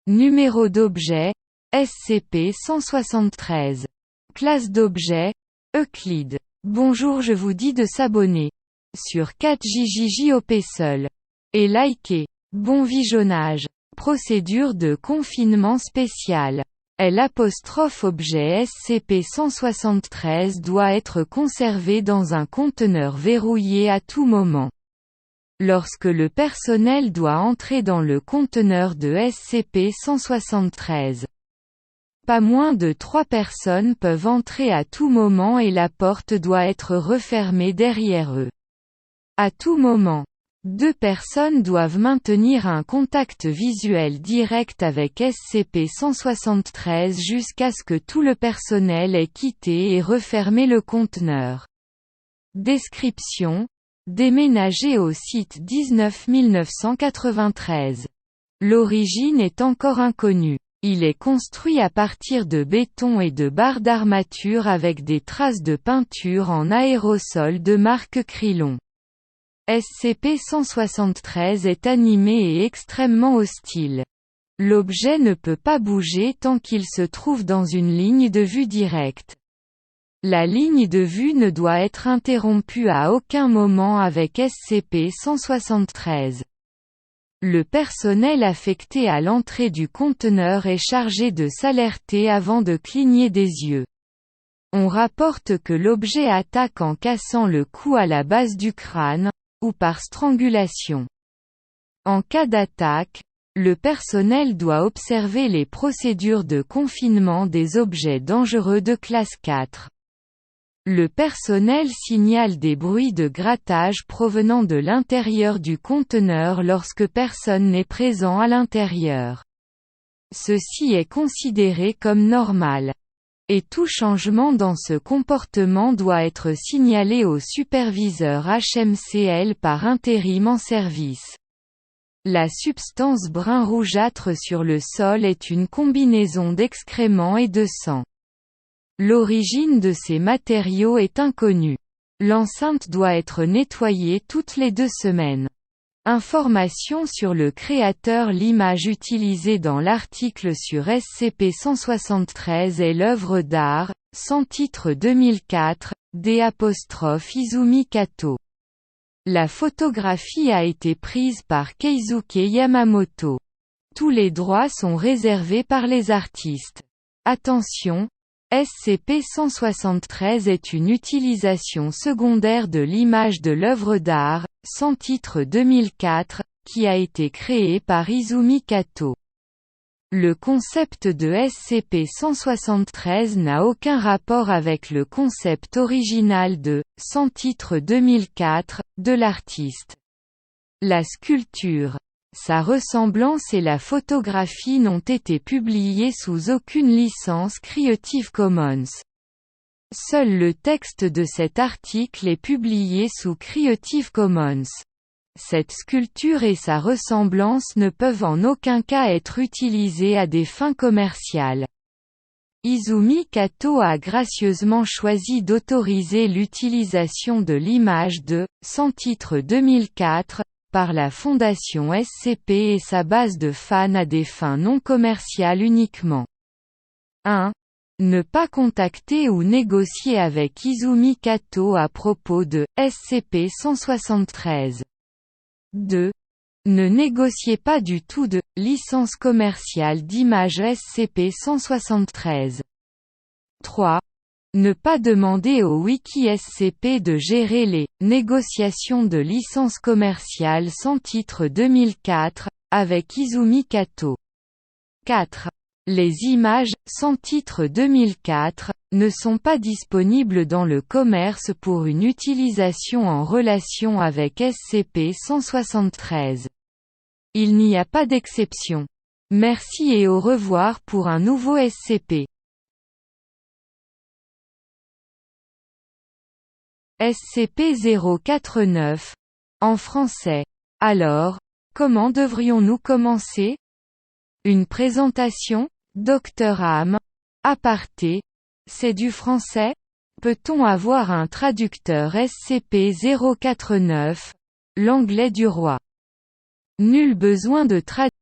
Numéro d'objet, SCP-173. Classe d'objet, Euclide. Bonjour, je vous dis de s'abonner sur 4JJJOP seul et liker. Bon visionnage. Procédure de confinement spéciale. L'objet SCP-173 doit être conservé dans un conteneur verrouillé à tout moment. Lorsque le personnel doit entrer dans le conteneur de SCP-173, pas moins de 3 personnes peuvent entrer à tout moment et la porte doit être refermée derrière eux. À tout moment, 2 personnes doivent maintenir un contact visuel direct avec SCP-173 jusqu'à ce que tout le personnel ait quitté et refermé le conteneur. Description: déménagé au site 19993. L'origine est encore inconnue. Il est construit à partir de béton et de barres d'armature avec des traces de peinture en aérosol de marque Krylon. SCP-173 est animé et extrêmement hostile. L'objet ne peut pas bouger tant qu'il se trouve dans une ligne de vue directe. La ligne de vue ne doit être interrompue à aucun moment avec SCP-173. Le personnel affecté à l'entrée du conteneur est chargé de s'alerter avant de cligner des yeux. On rapporte que l'objet attaque en cassant le cou à la base du crâne, ou par strangulation. En cas d'attaque, le personnel doit observer les procédures de confinement des objets dangereux de classe 4. Le personnel signale des bruits de grattage provenant de l'intérieur du conteneur lorsque personne n'est présent à l'intérieur. Ceci est considéré comme normal. Et tout changement dans ce comportement doit être signalé au superviseur HMCL par intérim en service. La substance brun rougeâtre sur le sol est une combinaison d'excréments et de sang. L'origine de ces matériaux est inconnue. L'enceinte doit être nettoyée toutes les 2 semaines. Information sur le créateur. L'image utilisée dans l'article sur SCP-173 est l'œuvre d'art, sans titre 2004, d'Izumi Kato. La photographie a été prise par Keisuke Yamamoto. Tous les droits sont réservés par les artistes. Attention! SCP-173 est une utilisation secondaire de l'image de l'œuvre d'art, sans titre 2004, qui a été créée par Izumi Kato. Le concept de SCP-173 n'a aucun rapport avec le concept original de « sans titre 2004 » de l'artiste. La sculpture, sa ressemblance et la photographie n'ont été publiées sous aucune licence Creative Commons. Seul le texte de cet article est publié sous Creative Commons. Cette sculpture et sa ressemblance ne peuvent en aucun cas être utilisées à des fins commerciales. Izumi Kato a gracieusement choisi d'autoriser l'utilisation de l'image de « sans titre 2004 » par la Fondation SCP et sa base de fans à des fins non commerciales uniquement. 1. Ne pas contacter ou négocier avec Izumi Kato à propos de SCP-173. 2. Ne négociez pas du tout de licence commerciale d'image SCP-173. 3. Ne pas demander au Wiki SCP de gérer les négociations de licence commerciale sans titre 2004 avec Izumi Kato. 4. Les images sans titre 2004 ne sont pas disponibles dans le commerce pour une utilisation en relation avec SCP-173. Il n'y a pas d'exception. Merci et au revoir pour un nouveau SCP. SCP-049. En français. Alors, comment devrions-nous commencer? Une présentation? Dr Ham. Aparté. C'est du français? Peut-on avoir un traducteur SCP-049? L'anglais du roi. Nul besoin de traduire.